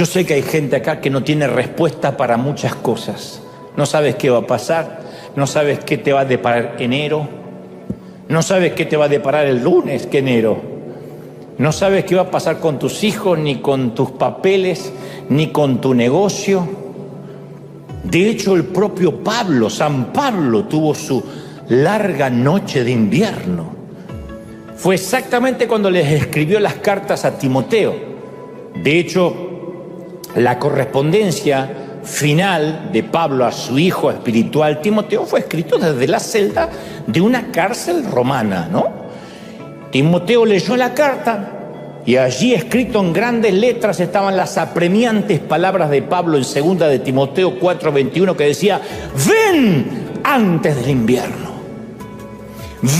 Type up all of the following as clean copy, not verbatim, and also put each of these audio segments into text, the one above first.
Yo sé que hay gente acá que no tiene respuesta para muchas cosas. No sabes qué va a pasar, no sabes qué te va a deparar enero, no sabes qué te va a deparar el lunes que enero, no sabes qué va a pasar con tus hijos, ni con tus papeles, ni con tu negocio. De hecho, el propio Pablo, San Pablo, tuvo su larga noche de invierno. Fue exactamente cuando les escribió las cartas a Timoteo. De hecho, la correspondencia final de Pablo a su hijo espiritual Timoteo fue escrito desde la celda de una cárcel romana, ¿no? Timoteo leyó la carta y allí escrito en grandes letras estaban las apremiantes palabras de Pablo en 2 de Timoteo 4:21 que decía: ven antes del invierno,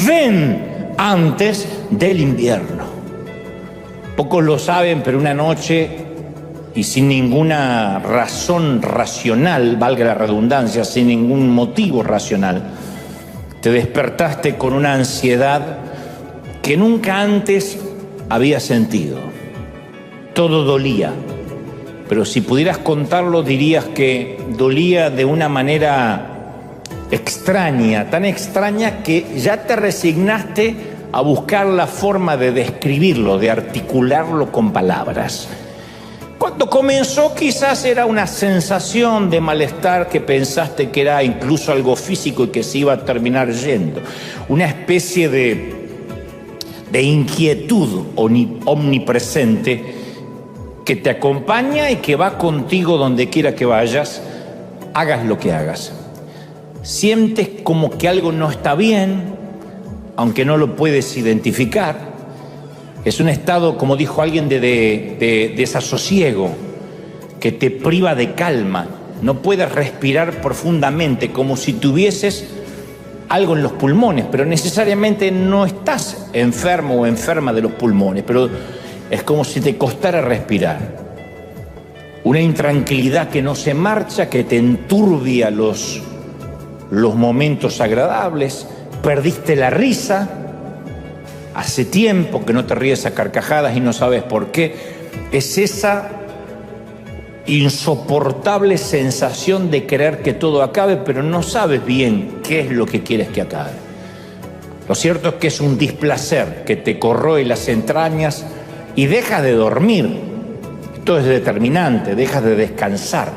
ven antes del invierno. Pocos lo saben, pero una noche, y sin ninguna razón racional, valga la redundancia, sin ningún motivo racional, te despertaste con una ansiedad que nunca antes había sentido. Todo dolía, pero si pudieras contarlo dirías que dolía de una manera extraña, tan extraña que ya te resignaste a buscar la forma de describirlo, de articularlo con palabras. Cuando comenzó quizás era una sensación de malestar que pensaste que era incluso algo físico y que se iba a terminar yendo. Una especie de inquietud omnipresente que te acompaña y que va contigo donde quiera que vayas, hagas lo que hagas. Sientes como que algo no está bien, aunque no lo puedes identificar. Es un estado, como dijo alguien, de desasosiego, que te priva de calma. No puedes respirar profundamente, como si tuvieses algo en los pulmones, pero necesariamente no estás enfermo o enferma de los pulmones, pero es como si te costara respirar. Una intranquilidad que no se marcha, que te enturbia los momentos agradables. Perdiste la risa. Hace tiempo que no te ríes a carcajadas y no sabes por qué. Es esa insoportable sensación de querer que todo acabe, pero no sabes bien qué es lo que quieres que acabe. Lo cierto es que es un displacer que te corroe las entrañas y dejas de dormir. Esto es determinante, dejas de descansar.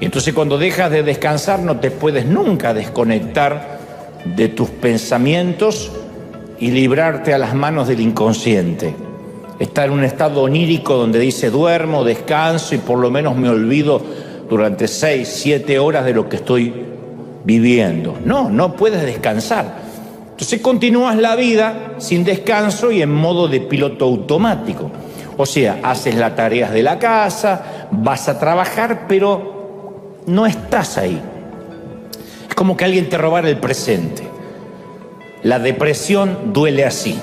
Y entonces cuando dejas de descansar no te puedes nunca desconectar de tus pensamientos y librarte a las manos del inconsciente. Está en un estado onírico donde dice: duermo, descanso y por lo menos me olvido durante 6, 7 horas de lo que estoy viviendo. No puedes descansar. Entonces continúas la vida sin descanso y en modo de piloto automático. O sea, haces las tareas de la casa, vas a trabajar, pero no estás ahí. Es como que alguien te robara el presente. La depresión duele así.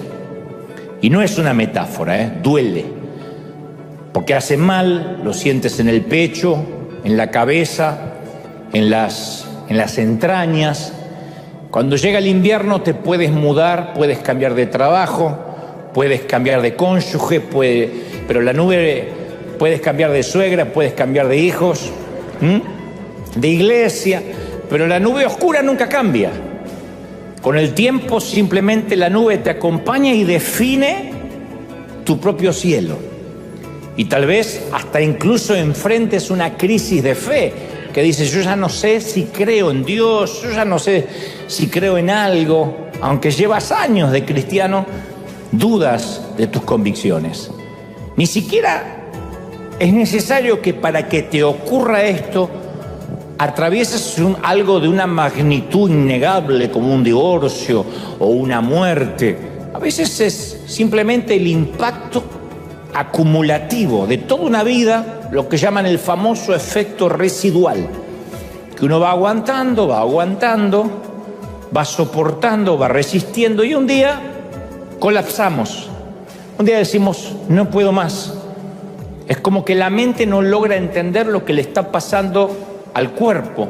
Y no es una metáfora, duele. Porque hace mal, lo sientes en el pecho, en la cabeza, en las entrañas. Cuando llega el invierno te puedes mudar, puedes cambiar de trabajo, puedes cambiar de cónyuge, pero la nube, puedes cambiar de suegra, puedes cambiar de hijos, de iglesia, pero la nube oscura nunca cambia. Con el tiempo simplemente la nube te acompaña y define tu propio cielo. Y tal vez hasta incluso enfrentes una crisis de fe, que dices: yo ya no sé si creo en Dios, yo ya no sé si creo en algo. Aunque llevas años de cristiano, dudas de tus convicciones. Ni siquiera es necesario que para que te ocurra esto atravieses algo de una magnitud innegable como un divorcio o una muerte. A veces es simplemente el impacto acumulativo de toda una vida, lo que llaman el famoso efecto residual, que uno va aguantando, va soportando, va resistiendo y un día colapsamos. Un día decimos: no puedo más. Es como que la mente no logra entender lo que le está pasando al cuerpo,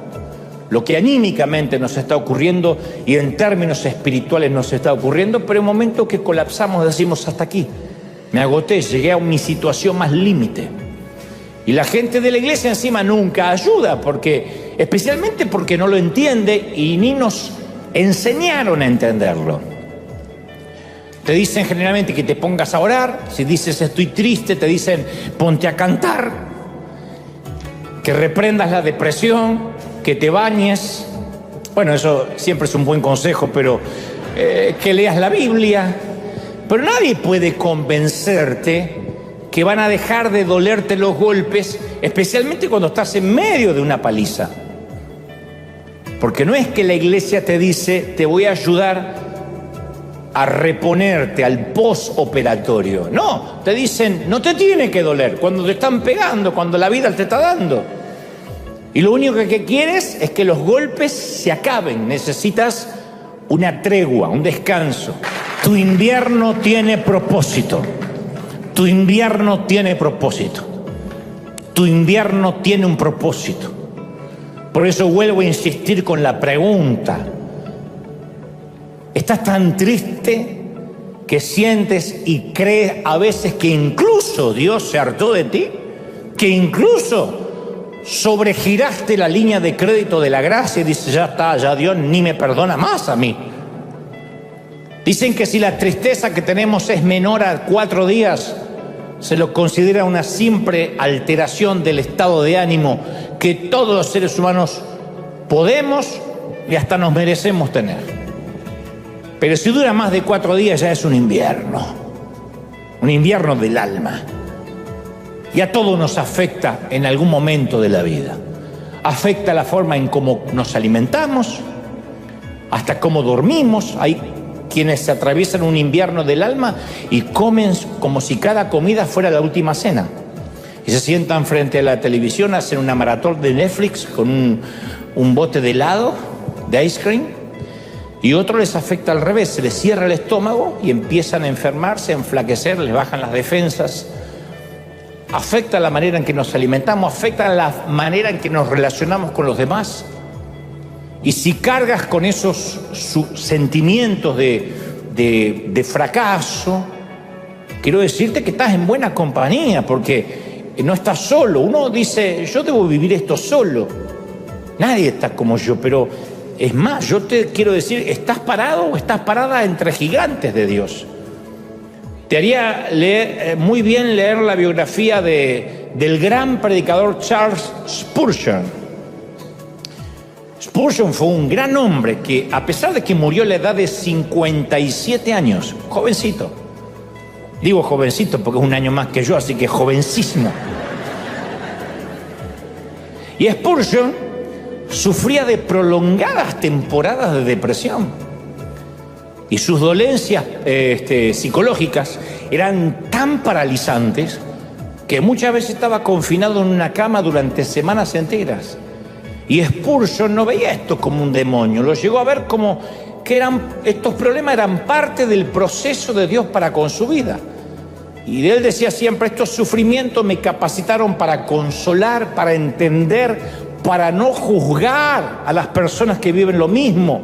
lo que anímicamente nos está ocurriendo y en términos espirituales nos está ocurriendo, pero en el momento que colapsamos decimos: hasta aquí, me agoté, llegué a mi situación más límite. Y la gente de la iglesia encima nunca ayuda, especialmente porque no lo entiende y ni nos enseñaron a entenderlo. Te dicen generalmente que te pongas a orar. Si dices estoy triste, te dicen ponte a cantar, que reprendas la depresión, que te bañes. Bueno, eso siempre es un buen consejo, pero que leas la Biblia. Pero nadie puede convencerte que van a dejar de dolerte los golpes, especialmente cuando estás en medio de una paliza. Porque no es que la iglesia te dice, te voy a ayudar a reponerte al postoperatorio. No, te dicen, no te tiene que doler cuando te están pegando, cuando la vida te está dando. Y lo único que quieres es que los golpes se acaben. Necesitas una tregua, un descanso. Tu invierno tiene propósito. Tu invierno tiene propósito. Tu invierno tiene un propósito. Por eso vuelvo a insistir con la pregunta. ¿Estás tan triste que sientes y crees a veces que incluso Dios se hartó de ti? ¿Que incluso sobregiraste la línea de crédito de la gracia y dices, ya está, ya Dios ni me perdona más a mí? Dicen que si la tristeza que tenemos es menor a 4 días, se lo considera una simple alteración del estado de ánimo que todos los seres humanos podemos y hasta nos merecemos tener. Pero si dura más de 4 días ya es un invierno del alma. Y a todos nos afecta en algún momento de la vida. Afecta la forma en cómo nos alimentamos, hasta cómo dormimos. Hay quienes se atraviesan un invierno del alma y comen como si cada comida fuera la última cena. Y se sientan frente a la televisión, hacen una maratón de Netflix con un bote de helado, de ice cream. Y otro les afecta al revés, se les cierra el estómago y empiezan a enfermarse, a enflaquecer, les bajan las defensas. Afecta la manera en que nos alimentamos, afecta la manera en que nos relacionamos con los demás. Y si cargas con esos sentimientos de fracaso, quiero decirte que estás en buena compañía, porque no estás solo. Uno dice, yo debo vivir esto solo. Nadie está como yo, pero es más, yo te quiero decir, estás parado o estás parada entre gigantes de Dios. Te haría muy bien leer la biografía del gran predicador Charles Spurgeon. Spurgeon fue un gran hombre que, a pesar de que murió a la edad de 57 años, jovencito, digo jovencito porque es un año más que yo, así que jovencísimo. Y Spurgeon sufría de prolongadas temporadas de depresión. Y sus dolencias psicológicas eran tan paralizantes que muchas veces estaba confinado en una cama durante semanas enteras. Y Spurgeon no veía esto como un demonio, lo llegó a ver como que estos problemas eran parte del proceso de Dios para con su vida. Y él decía siempre, estos sufrimientos me capacitaron para consolar, para entender, para no juzgar a las personas que viven lo mismo.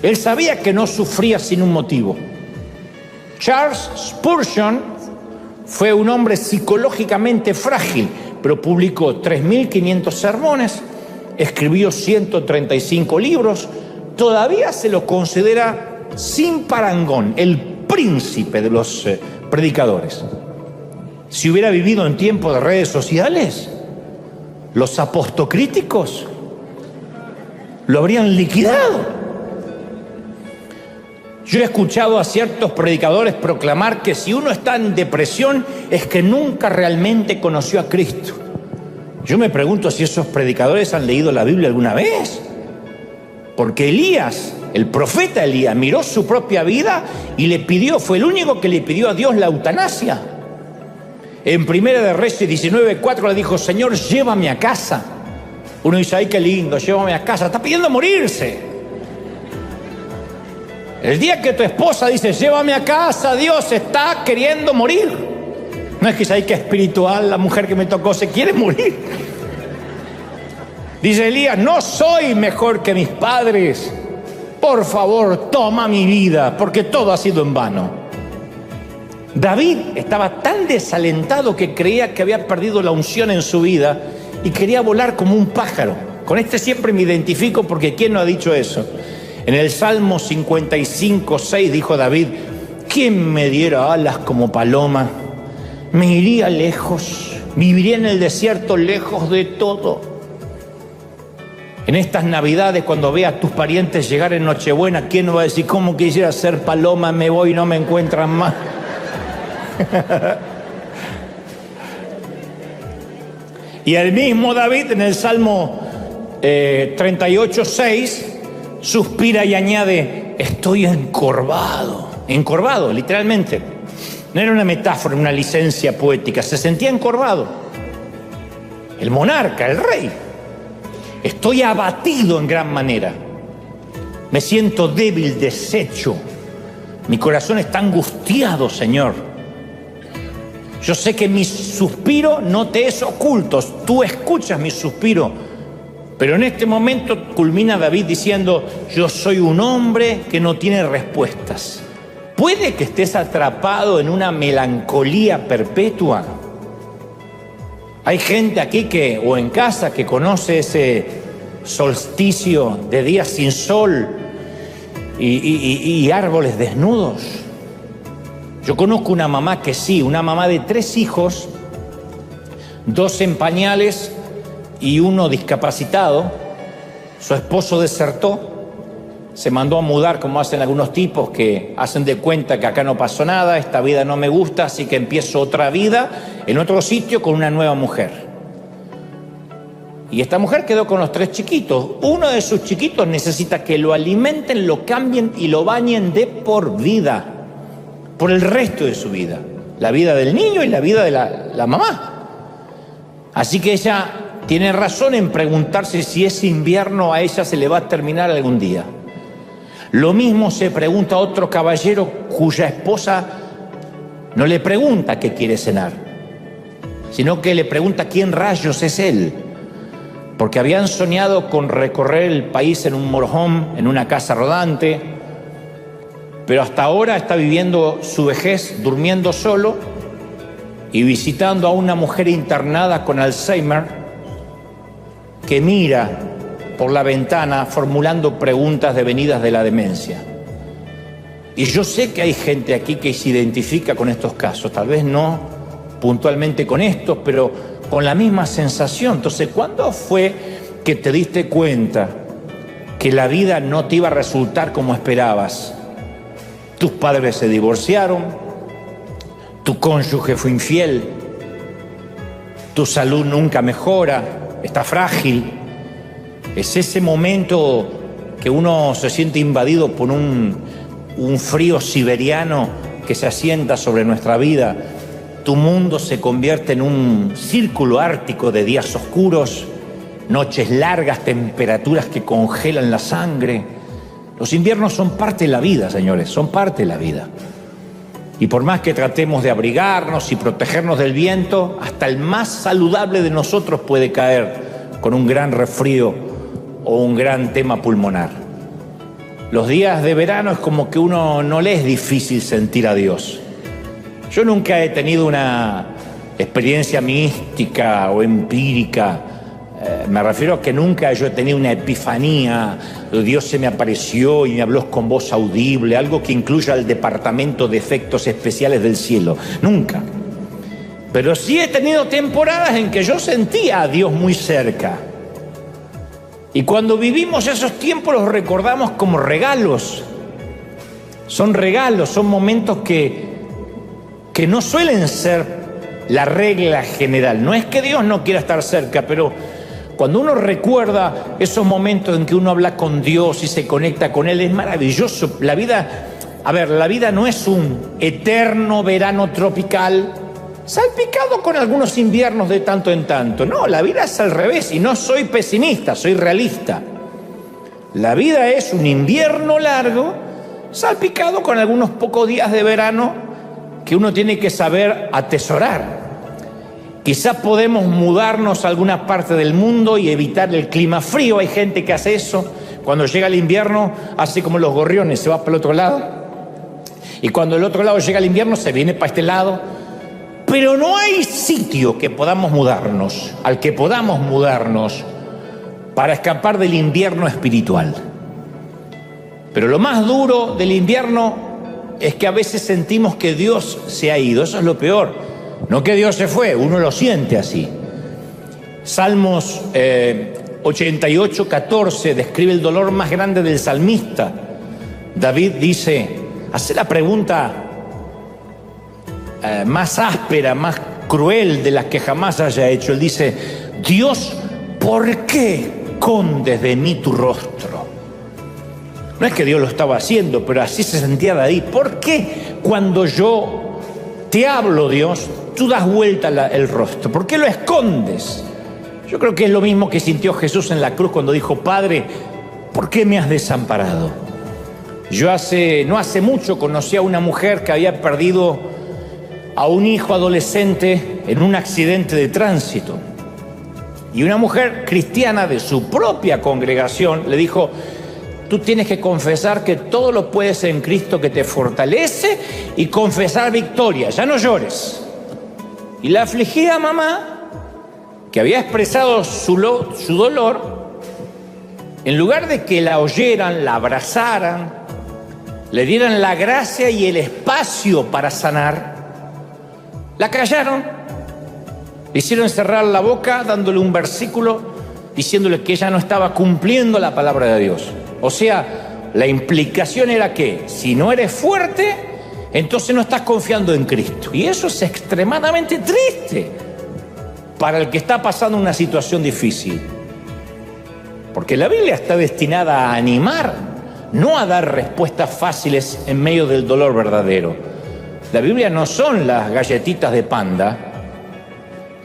Él sabía que no sufría sin un motivo. Charles Spurgeon fue un hombre psicológicamente frágil, pero publicó 3.500 sermones, escribió 135 libros, todavía se lo considera sin parangón el príncipe de los predicadores. Si hubiera vivido en tiempo de redes sociales, los apostocríticos lo habrían liquidado. Yo he escuchado a ciertos predicadores proclamar que si uno está en depresión es que nunca realmente conoció a Cristo. Yo me pregunto si esos predicadores han leído la Biblia alguna vez. Porque Elías, el profeta Elías, miró su propia vida y fue el único que le pidió a Dios la eutanasia. En Primera de Reyes 19:4 le dijo, Señor, llévame a casa. Uno dice, ay, qué lindo, llévame a casa. Está pidiendo morirse. El día que tu esposa dice, llévame a casa, Dios está queriendo morir. No es que sea que espiritual, la mujer que me tocó se quiere morir. Dice Elías, no soy mejor que mis padres. Por favor, toma mi vida, porque todo ha sido en vano. David estaba tan desalentado que creía que había perdido la unción en su vida y quería volar como un pájaro. Con este siempre me identifico porque ¿quién no ha dicho eso? En el Salmo 55:6 dijo David: ¿quién me diera alas como paloma? Me iría lejos, viviría en el desierto lejos de todo. En estas Navidades, cuando veas a tus parientes llegar en Nochebuena, ¿quién no va a decir: cómo quisiera ser paloma, me voy y no me encuentran más? Y el mismo David en el Salmo 38:6 suspira y añade: estoy encorvado. Encorvado, literalmente. No era una metáfora, una licencia poética. Se sentía encorvado. El monarca, el rey. Estoy abatido en gran manera. Me siento débil, deshecho. Mi corazón está angustiado, Señor. Yo sé que mi suspiro no te es oculto. Tú escuchas mi suspiro. Pero en este momento culmina David diciendo: yo soy un hombre que no tiene respuestas. ¿Puede que estés atrapado en una melancolía perpetua? Hay gente aquí o en casa que conoce ese solsticio de días sin sol y árboles desnudos. Yo conozco una mamá que sí, una mamá de 3 hijos, 2 en pañales y 1 discapacitado. Su esposo desertó, se mandó a mudar, como hacen algunos tipos que hacen de cuenta que acá no pasó nada, esta vida no me gusta, así que empiezo otra vida en otro sitio con una nueva mujer. Y esta mujer quedó con los 3 chiquitos. Uno de sus chiquitos necesita que lo alimenten, lo cambien y lo bañen de por vida, por el resto de su vida. La vida del niño y la vida de la mamá. Así que ella tiene razón en preguntarse si ese invierno a ella se le va a terminar algún día. Lo mismo se pregunta otro caballero cuya esposa no le pregunta qué quiere cenar, sino que le pregunta quién rayos es él, porque habían soñado con recorrer el país en un motorhome, en una casa rodante, pero hasta ahora está viviendo su vejez durmiendo solo y visitando a una mujer internada con Alzheimer que mira por la ventana formulando preguntas devenidas de la demencia. Y yo sé que hay gente aquí que se identifica con estos casos, tal vez no puntualmente con estos, pero con la misma sensación. Entonces, ¿cuándo fue que te diste cuenta que la vida no te iba a resultar como esperabas? Tus padres se divorciaron, tu cónyuge fue infiel, tu salud nunca mejora, está frágil. Es ese momento que uno se siente invadido por un frío siberiano que se asienta sobre nuestra vida. Tu mundo se convierte en un círculo ártico de días oscuros, noches largas, temperaturas que congelan la sangre. Los inviernos son parte de la vida, señores, son parte de la vida. Y por más que tratemos de abrigarnos y protegernos del viento, hasta el más saludable de nosotros puede caer con un gran resfrío o un gran tema pulmonar. Los días de verano es como que uno no le es difícil sentir a Dios. Yo nunca he tenido una experiencia mística o empírica. Me refiero a que nunca yo he tenido una epifanía, Dios se me apareció y me habló con voz audible, algo que incluya el departamento de efectos especiales del cielo. Nunca. Pero sí he tenido temporadas en que yo sentía a Dios muy cerca. Y cuando vivimos esos tiempos los recordamos como regalos. Son regalos, son momentos que no suelen ser la regla general. No es que Dios no quiera estar cerca, pero cuando uno recuerda esos momentos en que uno habla con Dios y se conecta con Él, es maravilloso. La vida no es un eterno verano tropical, salpicado con algunos inviernos de tanto en tanto. No, la vida es al revés, y no soy pesimista, soy realista. La vida es un invierno largo, salpicado con algunos pocos días de verano que uno tiene que saber atesorar. Quizás podemos mudarnos a alguna parte del mundo y evitar el clima frío. Hay gente que hace eso. Cuando llega el invierno, hace como los gorriones, se va para el otro lado. Y cuando del otro lado llega el invierno, se viene para este lado. Pero no hay sitio que podamos mudarnos, al que podamos mudarnos para escapar del invierno espiritual. Pero lo más duro del invierno es que a veces sentimos que Dios se ha ido. Eso es lo peor. No que Dios se fue, uno lo siente así. Salmos 88, 14 describe el dolor más grande del salmista. David dice, hace la pregunta más áspera, más cruel de las que jamás haya hecho. Él dice, Dios, ¿por qué escondes de mí tu rostro? No es que Dios lo estaba haciendo, pero así se sentía David. ¿Por qué cuando yo te hablo, Dios, tú das vuelta el rostro? ¿Por qué lo escondes? Yo creo que es lo mismo que sintió Jesús en la cruz cuando dijo, Padre, ¿por qué me has desamparado? Yo no hace mucho conocí a una mujer que había perdido a un hijo adolescente en un accidente de tránsito. Y una mujer cristiana de su propia congregación le dijo, tú tienes que confesar que todo lo puedes en Cristo que te fortalece y confesar victoria, ya no llores. Y la afligida mamá, que había expresado su dolor, en lugar de que la oyeran, la abrazaran, le dieran la gracia y el espacio para sanar, la callaron, le hicieron cerrar la boca dándole un versículo diciéndole que ella no estaba cumpliendo la palabra de Dios. O sea, la implicación era que si no eres fuerte, entonces no estás confiando en Cristo. Y eso es extremadamente triste para el que está pasando una situación difícil. Porque la Biblia está destinada a animar, no a dar respuestas fáciles en medio del dolor verdadero. La Biblia no son las galletitas de Panda,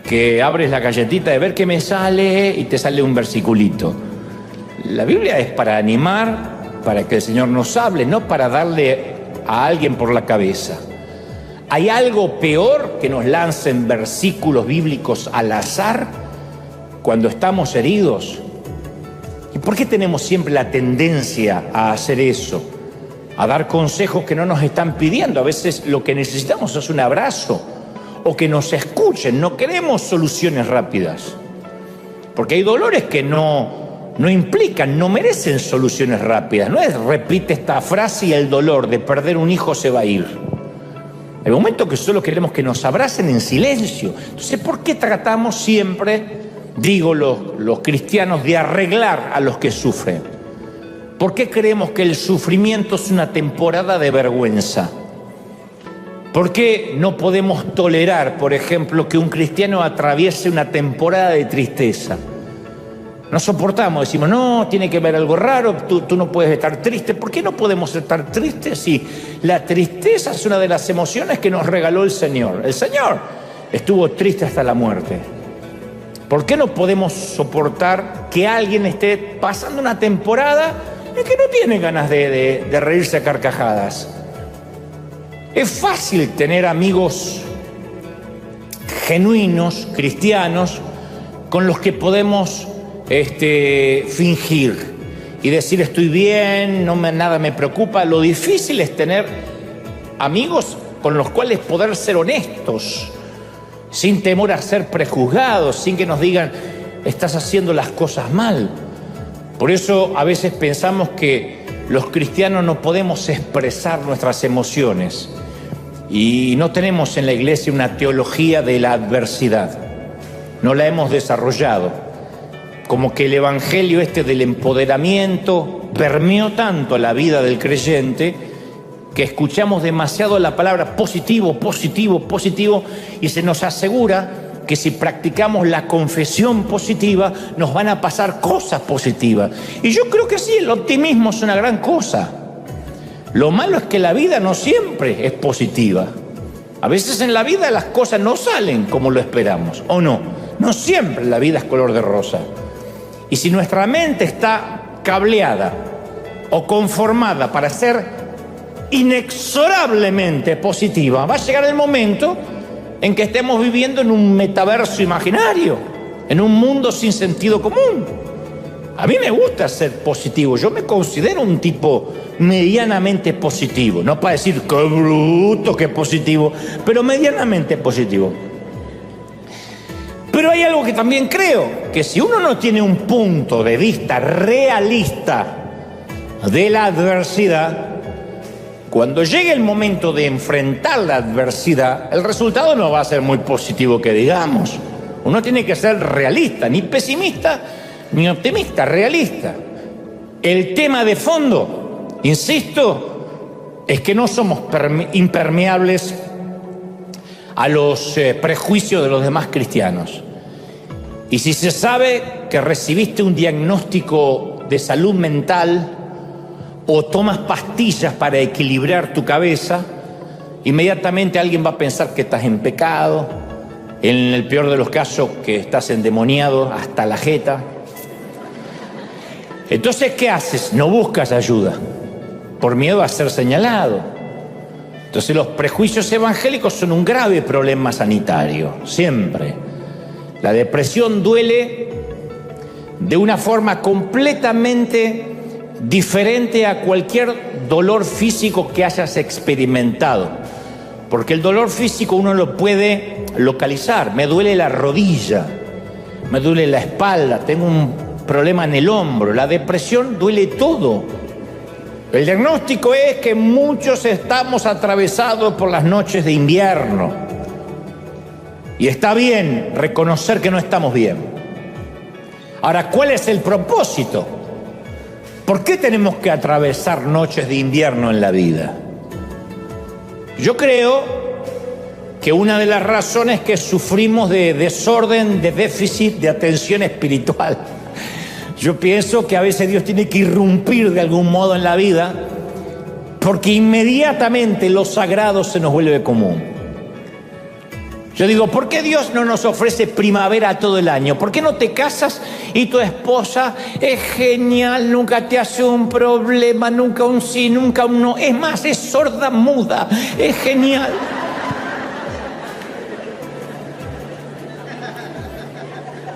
que abres la galletita de ver qué me sale y te sale un versiculito. La Biblia es para animar, para que el Señor nos hable, no para darle a alguien por la cabeza. ¿Hay algo peor que nos lancen versículos bíblicos al azar cuando estamos heridos? ¿Y por qué tenemos siempre la tendencia a hacer eso? A dar consejos que no nos están pidiendo. A veces lo que necesitamos es un abrazo o que nos escuchen. No queremos soluciones rápidas. Porque hay dolores que no implican, no merecen soluciones rápidas. No es repite esta frase y el dolor de perder un hijo se va a ir. Hay momentos que solo queremos que nos abracen en silencio. Entonces, ¿por qué tratamos siempre, digo los cristianos, de arreglar a los que sufren? ¿Por qué creemos que el sufrimiento es una temporada de vergüenza? ¿Por qué no podemos tolerar, por ejemplo, que un cristiano atraviese una temporada de tristeza? No soportamos, decimos, no, tiene que haber algo raro, tú no puedes estar triste. ¿Por qué no podemos estar tristes si la tristeza es una de las emociones que nos regaló el Señor? El Señor estuvo triste hasta la muerte. ¿Por qué no podemos soportar que alguien esté pasando una temporada en que no tiene ganas de reírse a carcajadas? Es fácil tener amigos genuinos, cristianos, con los que podemos fingir y decir estoy bien, nada me preocupa. Lo difícil es tener amigos con los cuales poder ser honestos, sin temor a ser prejuzgados, sin que nos digan estás haciendo las cosas mal. Por eso a veces pensamos que los cristianos no podemos expresar nuestras emociones y no tenemos en la iglesia una teología de la adversidad. No la hemos desarrollado. Como que el evangelio del empoderamiento permeó tanto la vida del creyente que escuchamos demasiado la palabra positivo, positivo, positivo, y se nos asegura que si practicamos la confesión positiva nos van a pasar cosas positivas. Y yo creo que sí, el optimismo es una gran cosa. Lo malo es que la vida no siempre es positiva. A veces en la vida las cosas no salen como lo esperamos, ¿o no? No siempre la vida es color de rosa. Y si nuestra mente está cableada o conformada para ser inexorablemente positiva, va a llegar el momento en que estemos viviendo en un metaverso imaginario, en un mundo sin sentido común. A mí me gusta ser positivo. Yo me considero un tipo medianamente positivo. No para decir qué bruto, qué positivo, pero medianamente positivo. Pero hay algo que también creo, que si uno no tiene un punto de vista realista de la adversidad, cuando llegue el momento de enfrentar la adversidad, el resultado no va a ser muy positivo que digamos. Uno tiene que ser realista, ni pesimista ni optimista, realista. El tema de fondo, insisto, es que no somos impermeables a los prejuicios de los demás cristianos. Y si se sabe que recibiste un diagnóstico de salud mental o tomas pastillas para equilibrar tu cabeza, inmediatamente alguien va a pensar que estás en pecado, en el peor de los casos que estás endemoniado hasta la jeta. Entonces, ¿qué haces? No buscas ayuda por miedo a ser señalado. Entonces los prejuicios evangélicos son un grave problema sanitario, siempre. La depresión duele de una forma completamente diferente a cualquier dolor físico que hayas experimentado. Porque el dolor físico uno lo puede localizar. Me duele la rodilla, me duele la espalda, tengo un problema en el hombro. La depresión duele todo. El diagnóstico es que muchos estamos atravesados por las noches de invierno. Y está bien reconocer que no estamos bien. Ahora, ¿cuál es el propósito? ¿Por qué tenemos que atravesar noches de invierno en la vida? Yo creo que una de las razones es que sufrimos de desorden, de déficit de atención espiritual. Yo pienso que a veces Dios tiene que irrumpir de algún modo en la vida porque inmediatamente lo sagrado se nos vuelve común. Yo digo, ¿por qué Dios no nos ofrece primavera todo el año? ¿Por qué no te casas y tu esposa es genial, nunca te hace un problema, nunca un sí, nunca un no? Es más, es sorda muda, es genial.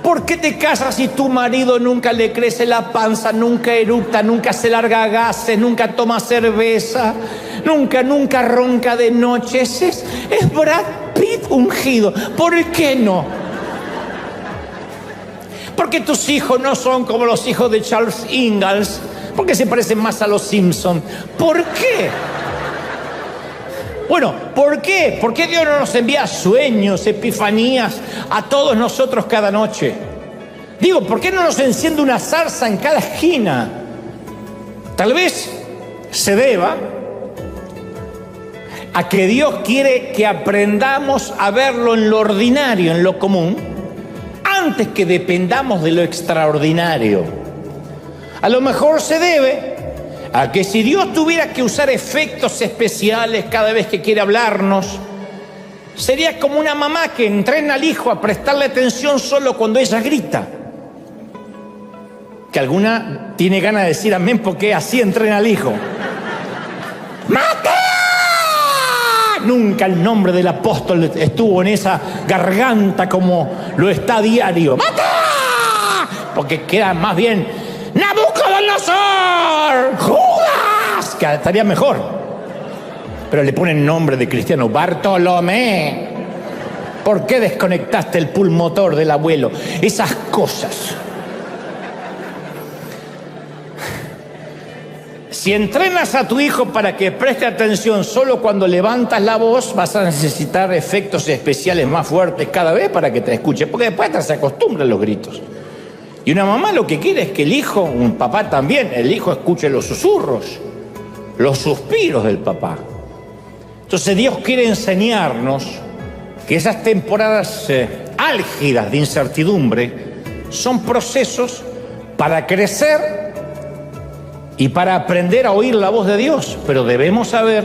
¿Por qué te casas y tu marido nunca le crece la panza, nunca eructa, nunca se larga gases, nunca toma cerveza, nunca ronca de noche? Es Brad Pitt ungido. ¿Por qué no? Porque tus hijos no son como los hijos de Charles Ingalls, porque se parecen más a los Simpson. ¿Por qué? Bueno, ¿por qué? ¿Por qué Dios no nos envía sueños, epifanías a todos nosotros cada noche? Digo, ¿por qué no nos enciende una zarza en cada esquina? Tal vez se deba a que Dios quiere que aprendamos a verlo en lo ordinario, en lo común, antes que dependamos de lo extraordinario. A lo mejor se debe a que si Dios tuviera que usar efectos especiales cada vez que quiere hablarnos, sería como una mamá que entrena al hijo a prestarle atención solo cuando ella grita. Que alguna tiene ganas de decir amén porque así entrena al hijo. ¡Mate! Nunca el nombre del apóstol estuvo en esa garganta como lo está a diario. ¡Mate! Porque queda más bien ¡Nabucodonosor! ¡Judas! Que estaría mejor. Pero le ponen nombre de cristiano. ¡Bartolomé! ¿Por qué desconectaste el pulmotor del abuelo? Esas cosas. Si entrenas a tu hijo para que preste atención solo cuando levantas la voz, vas a necesitar efectos especiales más fuertes cada vez para que te escuche, porque después se acostumbra a los gritos. Y una mamá lo que quiere es que el hijo, un papá también, el hijo escuche los susurros, los suspiros del papá. Entonces Dios quiere enseñarnos que esas temporadas álgidas de incertidumbre son procesos para crecer y para aprender a oír la voz de Dios. Pero debemos saber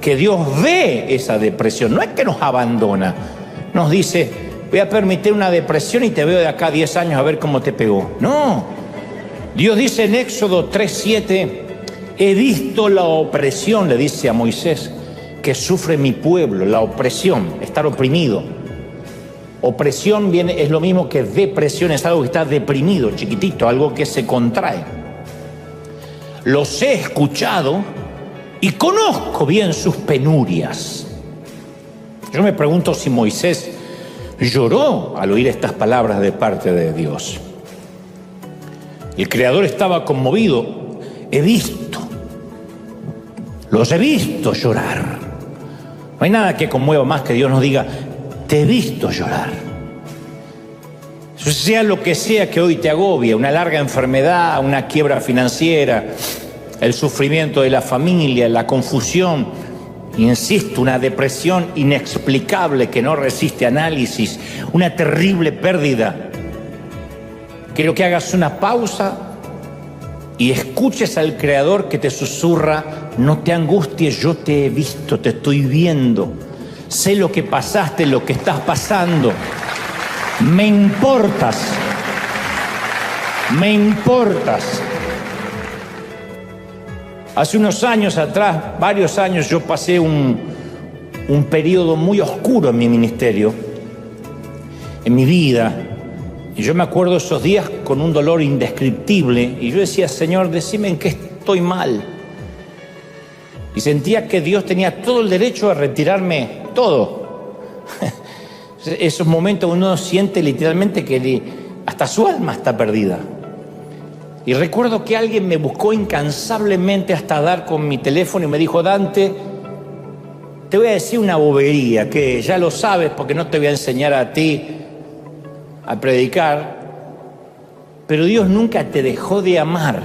que Dios ve esa depresión. No es que nos abandona. Nos dice, voy a permitir una depresión y te veo de acá a 10 años a ver cómo te pegó. No. Dios dice en Éxodo 3:7, he visto la opresión, le dice a Moisés, que sufre mi pueblo, la opresión, estar oprimido. Opresión es lo mismo que depresión, es algo que está deprimido, chiquitito, algo que se contrae. Los he escuchado y conozco bien sus penurias. Yo me pregunto si Moisés lloró al oír estas palabras de parte de Dios. El Creador estaba conmovido. Los he visto llorar. No hay nada que conmueva más que Dios nos diga: te he visto llorar. Sea lo que sea que hoy te agobia, una larga enfermedad, una quiebra financiera, el sufrimiento de la familia, la confusión, insisto, una depresión inexplicable que no resiste análisis, una terrible pérdida. Quiero que hagas una pausa y escuches al Creador que te susurra: no te angusties, yo te he visto, te estoy viendo. Sé lo que pasaste, lo que estás pasando. Me importas. Me importas. Hace unos años atrás, varios años, yo pasé un periodo muy oscuro en mi ministerio, en mi vida. Y yo me acuerdo esos días con un dolor indescriptible. Y yo decía: Señor, decime en qué estoy mal. Y sentía que Dios tenía todo el derecho a retirarme todo. Esos momentos uno siente literalmente que hasta su alma está perdida. Y recuerdo que alguien me buscó incansablemente hasta dar con mi teléfono y me dijo: Dante, te voy a decir una bobería que ya lo sabes porque no te voy a enseñar a ti a predicar, pero Dios nunca te dejó de amar.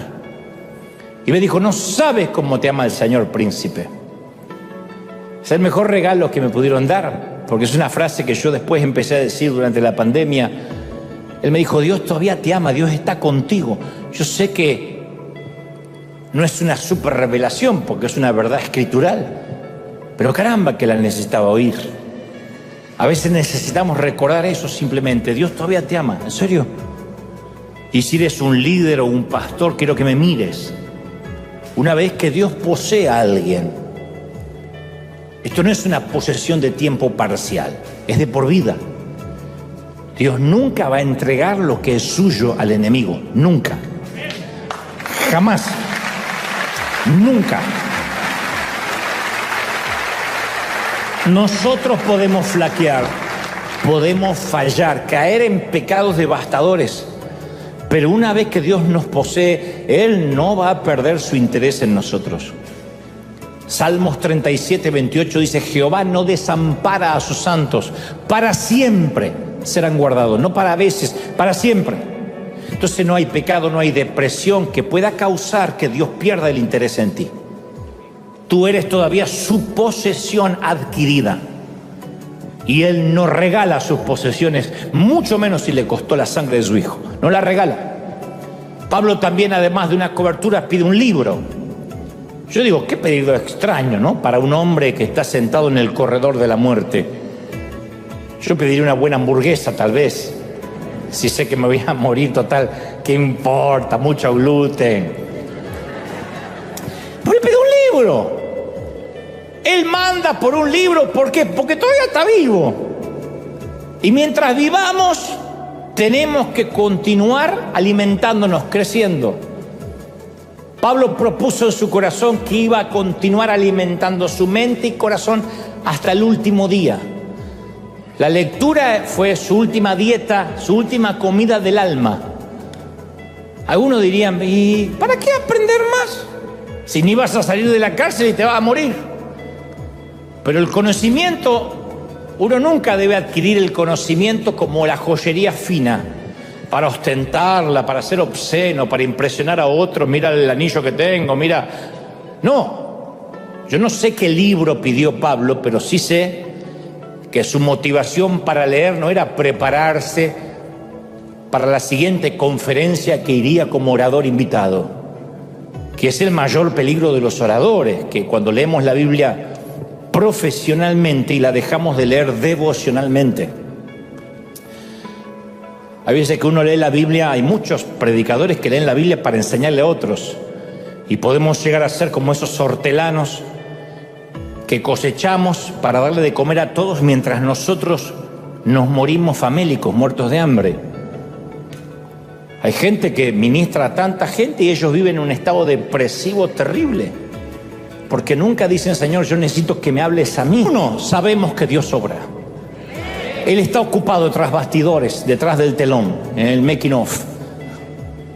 Y me dijo: no sabes cómo te ama el Señor, príncipe. Es el mejor regalo que me pudieron dar, porque es una frase que yo después empecé a decir durante la pandemia. Él me dijo: Dios todavía te ama, Dios está contigo. Yo sé que no es una super revelación, porque es una verdad escritural, pero caramba que la necesitaba oír. A veces necesitamos recordar eso simplemente: Dios todavía te ama, ¿en serio? Y si eres un líder o un pastor, quiero que me mires. Una vez que Dios posee a alguien, esto no es una posesión de tiempo parcial, es de por vida. Dios nunca va a entregar lo que es suyo al enemigo, nunca. Jamás. Nunca. Nosotros podemos flaquear, podemos fallar, caer en pecados devastadores, pero una vez que Dios nos posee, Él no va a perder su interés en nosotros. Salmos 37, 28 dice: Jehová no desampara a sus santos, para siempre serán guardados, no para veces, para siempre. Entonces no hay pecado, no hay depresión que pueda causar que Dios pierda el interés en ti. Tú eres todavía su posesión adquirida. Y Él no regala sus posesiones, mucho menos si le costó la sangre de su Hijo. No la regala. Pablo también, además de una cobertura, pide un libro. Yo digo, qué pedido extraño, ¿no? Para un hombre que está sentado en el corredor de la muerte. Yo pediría una buena hamburguesa, tal vez. Si sé que me voy a morir, total, ¿qué importa? Mucho gluten. Pero le pide un libro. Él manda por un libro, ¿por qué? Porque todavía está vivo. Y mientras vivamos, tenemos que continuar alimentándonos, creciendo. Pablo propuso en su corazón que iba a continuar alimentando su mente y corazón hasta el último día. La lectura fue su última dieta, su última comida del alma. Algunos dirían: ¿y para qué aprender más? Si ni vas a salir de la cárcel y te vas a morir. Pero el conocimiento, uno nunca debe adquirir el conocimiento como la joyería fina, para ostentarla, para ser obsceno, para impresionar a otros. Mira el anillo que tengo, mira. No, yo no sé qué libro pidió Pablo, pero sí sé que su motivación para leer no era prepararse para la siguiente conferencia que iría como orador invitado, que es el mayor peligro de los oradores, que cuando leemos la Biblia profesionalmente y la dejamos de leer devocionalmente. Hay veces que uno lee la Biblia, hay muchos predicadores que leen la Biblia para enseñarle a otros, y podemos llegar a ser como esos hortelanos que cosechamos para darle de comer a todos mientras nosotros nos morimos famélicos, muertos de hambre. Hay gente que ministra a tanta gente y ellos viven en un estado depresivo terrible, porque nunca dicen: Señor, yo necesito que me hables a mí. No, sabemos que Dios obra. Él está ocupado tras bastidores, detrás del telón, en el making of,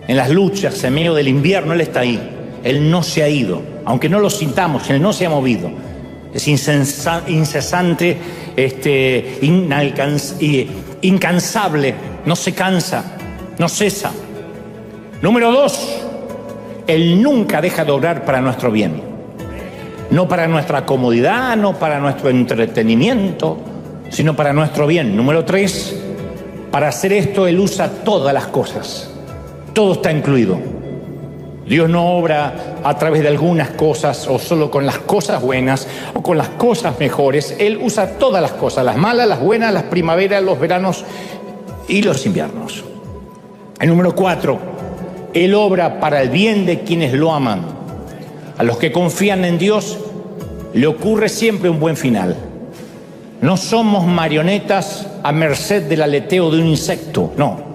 en las luchas, en medio del invierno. Él está ahí. Él no se ha ido, aunque no lo sintamos. Él no se ha movido. Es incesante, incansable, no se cansa, no cesa. Número 2, Él nunca deja de obrar para nuestro bien. No para nuestra comodidad, no para nuestro entretenimiento, sino para nuestro bien. Número 3, para hacer esto Él usa todas las cosas. Todo está incluido. Dios no obra a través de algunas cosas o solo con las cosas buenas o con las cosas mejores. Él usa todas las cosas, las malas, las buenas, las primaveras, los veranos y los inviernos. El número 4, Él obra para el bien de quienes lo aman. A los que confían en Dios le ocurre siempre un buen final. No somos marionetas a merced del aleteo de un insecto, no.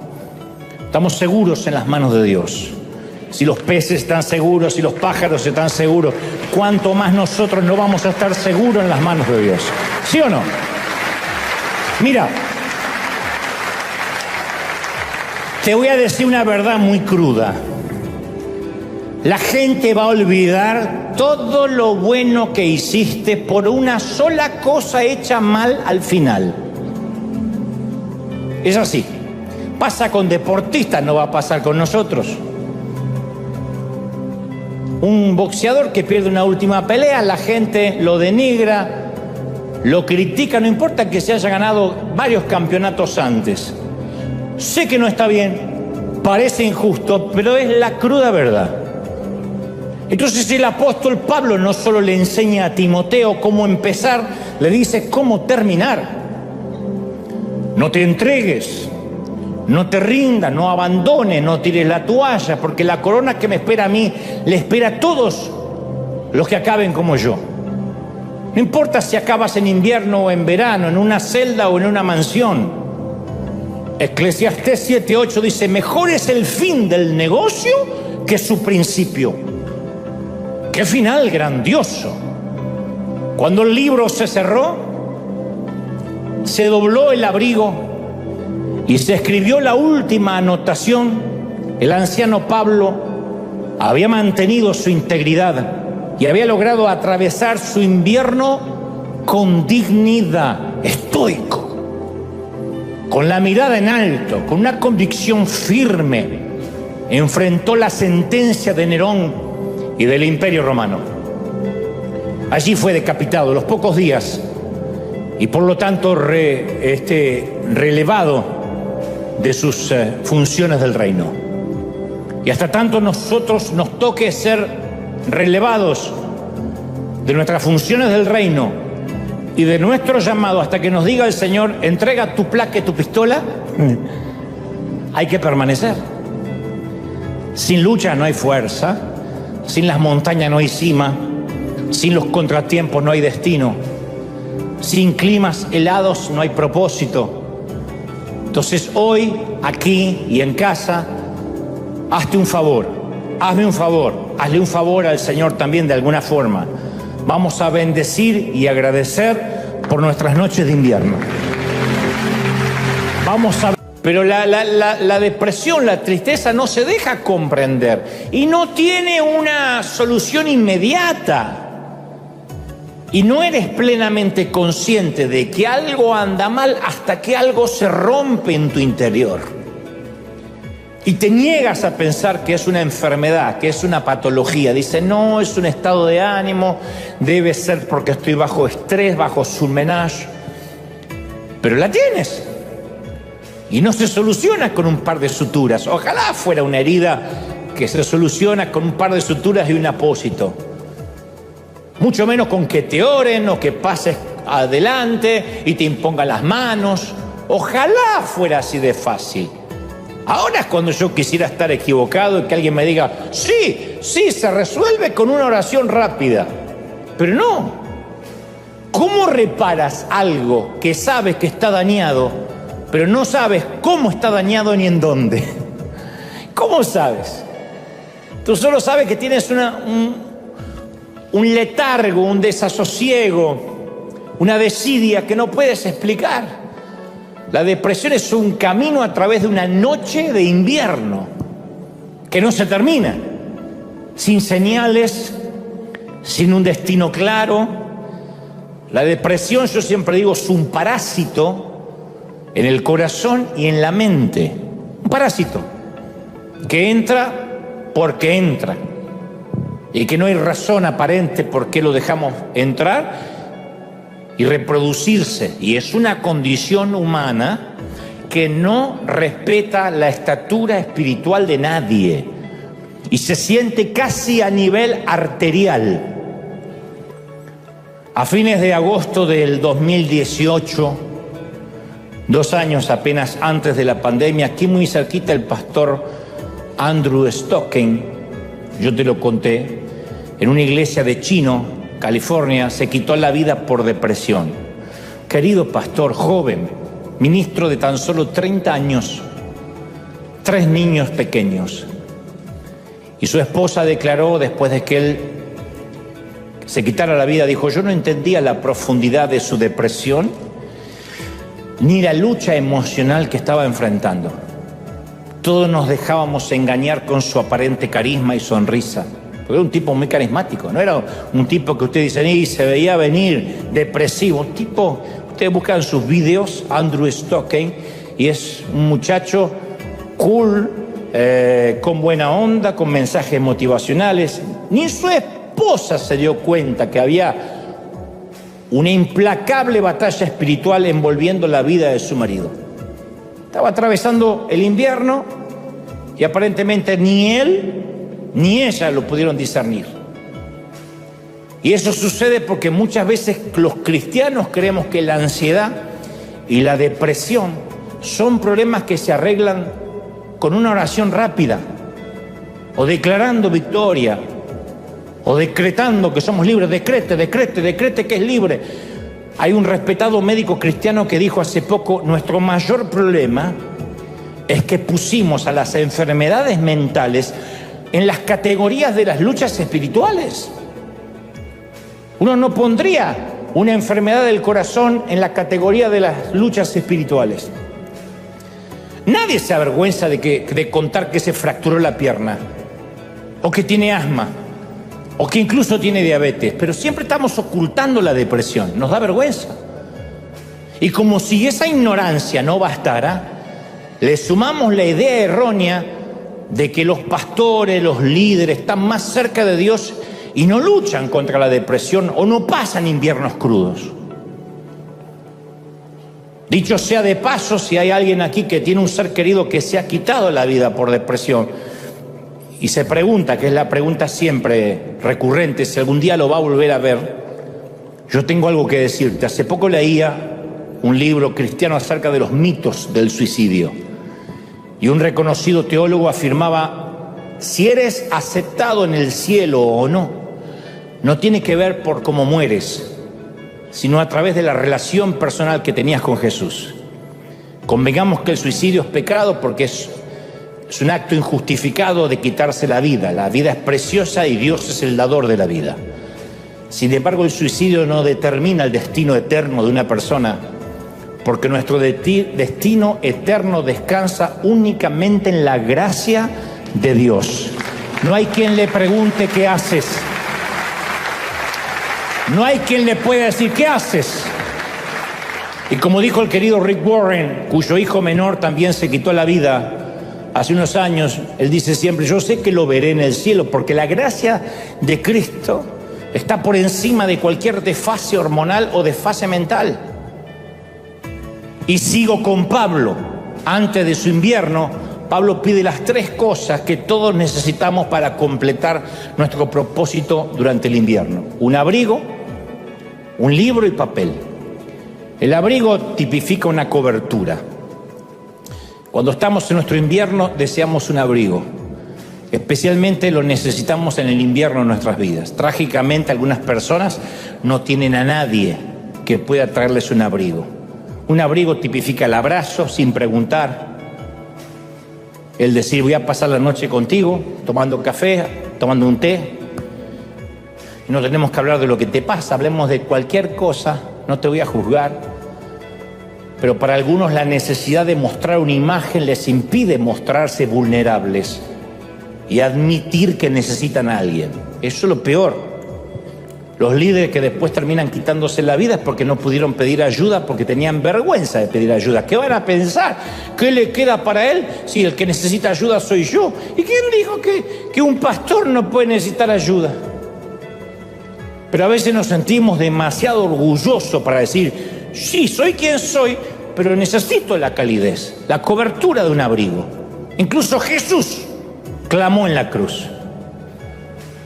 Estamos seguros en las manos de Dios. Si los peces están seguros, si los pájaros están seguros, ¿cuánto más nosotros no vamos a estar seguros en las manos de Dios? ¿Sí o no? Mira, te voy a decir una verdad muy cruda. La gente va a olvidar todo lo bueno que hiciste por una sola cosa hecha mal al final. Es así. Pasa con deportistas, no va a pasar con nosotros. Un boxeador que pierde una última pelea, la gente lo denigra, lo critica, no importa que se haya ganado varios campeonatos antes. Sé que no está bien, parece injusto, pero es la cruda verdad. Entonces el apóstol Pablo no solo le enseña a Timoteo cómo empezar, le dice cómo terminar. No te entregues, no te rindas, no abandones, no tires la toalla, porque la corona que me espera a mí, le espera a todos los que acaben como yo. No importa si acabas en invierno o en verano, en una celda o en una mansión. Eclesiastés 7:8 dice: mejor es el fin del negocio que su principio. ¡Qué final grandioso! Cuando el libro se cerró, se dobló el abrigo y se escribió la última anotación. El anciano Pablo había mantenido su integridad y había logrado atravesar su invierno con dignidad, estoico, con la mirada en alto, con una convicción firme. Enfrentó la sentencia de Nerón y del Imperio Romano. Allí fue decapitado a los pocos días y por lo tanto relevado de sus funciones del reino. Y hasta tanto nosotros nos toque ser relevados de nuestras funciones del reino y de nuestro llamado, hasta que nos diga el Señor: entrega tu placa y tu pistola, hay que permanecer. Sin lucha no hay fuerza, sin las montañas no hay cima, sin los contratiempos no hay destino, sin climas helados no hay propósito. Entonces hoy, aquí y en casa, hazte un favor, hazme un favor, hazle un favor al Señor también de alguna forma. Vamos a bendecir y agradecer por nuestras noches de invierno. Pero la depresión, la tristeza no se deja comprender y no tiene una solución inmediata. Y no eres plenamente consciente de que algo anda mal hasta que algo se rompe en tu interior. Y te niegas a pensar que es una enfermedad, que es una patología. Dices: no, es un estado de ánimo, debe ser porque estoy bajo estrés, bajo surmenage. Pero la tienes. Y no se soluciona con un par de suturas. Ojalá fuera una herida que se soluciona con un par de suturas y un apósito. Mucho menos con que te oren o que pases adelante y te impongan las manos. Ojalá fuera así de fácil. Ahora es cuando yo quisiera estar equivocado y que alguien me diga: sí, se resuelve con una oración rápida. Pero no. ¿Cómo reparas algo que sabes que está dañado, pero no sabes cómo está dañado ni en dónde? ¿Cómo sabes? Tú solo sabes que tienes un letargo, un desasosiego, una desidia que no puedes explicar. La depresión es un camino a través de una noche de invierno que no se termina, sin señales, sin un destino claro. La depresión, yo siempre digo, es un parásito en el corazón y en la mente. Un parásito que entra porque entra y que no hay razón aparente por qué lo dejamos entrar y reproducirse. Y es una condición humana que no respeta la estatura espiritual de nadie y se siente casi a nivel arterial. A fines de agosto del 2018, 2 años apenas antes de la pandemia, aquí muy cerquita el pastor Andrew Stocken, yo te lo conté, en una iglesia de Chino, California, se quitó la vida por depresión. Querido pastor, joven, ministro de tan solo 30 años, 3 niños pequeños. Y su esposa declaró, después de que él se quitara la vida, dijo: yo no entendía la profundidad de su depresión ni la lucha emocional que estaba enfrentando. Todos nos dejábamos engañar con su aparente carisma y sonrisa, porque era un tipo muy carismático, no era un tipo que ustedes dicen, y se veía venir depresivo. Un tipo, ustedes buscan sus videos, Andrew Stocken, y es un muchacho cool, con buena onda, con mensajes motivacionales. Ni su esposa se dio cuenta que había una implacable batalla espiritual envolviendo la vida de su marido. Estaba atravesando el invierno y aparentemente ni él ni ella lo pudieron discernir. Y eso sucede porque muchas veces los cristianos creemos que la ansiedad y la depresión son problemas que se arreglan con una oración rápida, o declarando victoria, o decretando que somos libres. Decrete que es libre. Hay un respetado médico cristiano que dijo hace poco: nuestro mayor problema es que pusimos a las enfermedades mentales en las categorías de las luchas espirituales. Uno no pondría una enfermedad del corazón en la categoría de las luchas espirituales. Nadie se avergüenza de contar que se fracturó la pierna, o que tiene asma, o que incluso tiene diabetes, pero siempre estamos ocultando la depresión. Nos da vergüenza. Y como si esa ignorancia no bastara, le sumamos la idea errónea de que los pastores, los líderes están más cerca de Dios y no luchan contra la depresión o no pasan inviernos crudos. Dicho sea de paso, si hay alguien aquí que tiene un ser querido que se ha quitado la vida por depresión y se pregunta, que es la pregunta siempre recurrente, si algún día lo va a volver a ver, yo tengo algo que decirte. Hace poco leía un libro cristiano acerca de los mitos del suicidio y un reconocido teólogo afirmaba: si eres aceptado en el cielo o no, no tiene que ver por cómo mueres, sino a través de la relación personal que tenías con Jesús. Convengamos que el suicidio es pecado porque es un acto injustificado de quitarse la vida. La vida es preciosa y Dios es el dador de la vida. Sin embargo, el suicidio no determina el destino eterno de una persona, porque nuestro destino eterno descansa únicamente en la gracia de Dios. No hay quien le pregunte qué haces. No hay quien le pueda decir qué haces. Y como dijo el querido Rick Warren, cuyo hijo menor también se quitó la vida hace unos años, él dice siempre: yo sé que lo veré en el cielo, porque la gracia de Cristo está por encima de cualquier desfase hormonal o desfase mental. Y sigo con Pablo. Antes de su invierno, Pablo pide las 3 cosas que todos necesitamos para completar nuestro propósito durante el invierno: un abrigo, un libro y papel. El abrigo tipifica una cobertura. Cuando estamos en nuestro invierno deseamos un abrigo. Especialmente lo necesitamos en el invierno de nuestras vidas. Trágicamente, algunas personas no tienen a nadie que pueda traerles un abrigo. Un abrigo tipifica el abrazo sin preguntar, el decir voy a pasar la noche contigo, tomando café, tomando un té. Y no tenemos que hablar de lo que te pasa, hablemos de cualquier cosa, no te voy a juzgar. Pero para algunos la necesidad de mostrar una imagen les impide mostrarse vulnerables y admitir que necesitan a alguien. Eso es lo peor. Los líderes que después terminan quitándose la vida es porque no pudieron pedir ayuda, porque tenían vergüenza de pedir ayuda. ¿Qué van a pensar? ¿Qué le queda para él si el que necesita ayuda soy yo? ¿Y quién dijo que un pastor no puede necesitar ayuda? Pero a veces nos sentimos demasiado orgullosos para decir, sí, soy quien soy, pero necesito la calidez, la cobertura de un abrigo. Incluso Jesús clamó en la cruz.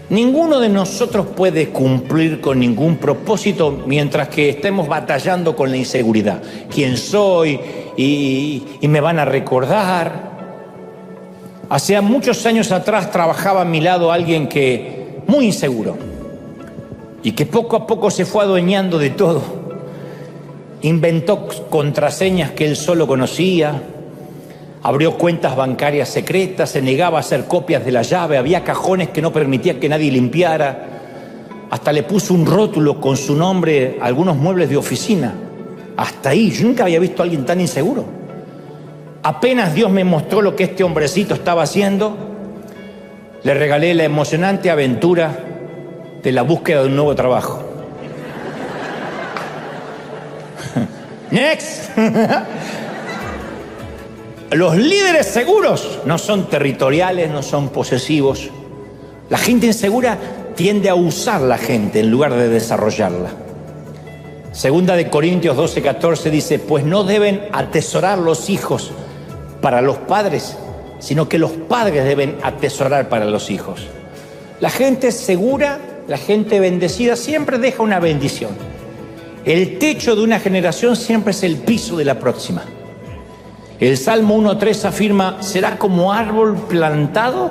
Ninguno de nosotros puede cumplir con ningún propósito mientras que estemos batallando con la inseguridad. ¿Quién soy? Y me van a recordar. Hace muchos años atrás trabajaba a mi lado alguien que muy inseguro y que poco a poco se fue adueñando de todo. Inventó contraseñas que él solo conocía. Abrió cuentas bancarias secretas, se negaba a hacer copias de la llave, había cajones que no permitía que nadie limpiara. Hasta le puso un rótulo con su nombre a algunos muebles de oficina. Hasta ahí, yo nunca había visto a alguien tan inseguro. Apenas Dios me mostró lo que este hombrecito estaba haciendo, le regalé la emocionante aventura de la búsqueda de un nuevo trabajo. Next. Los líderes seguros no son territoriales, no son posesivos. La gente insegura tiende a usar la gente en lugar de desarrollarla. Segunda de Corintios 12:14 dice, pues no deben atesorar los hijos para los padres, sino que los padres deben atesorar para los hijos. La gente segura, la gente bendecida siempre deja una bendición. El techo de una generación siempre es el piso de la próxima. El Salmo 1:3 afirma, será como árbol plantado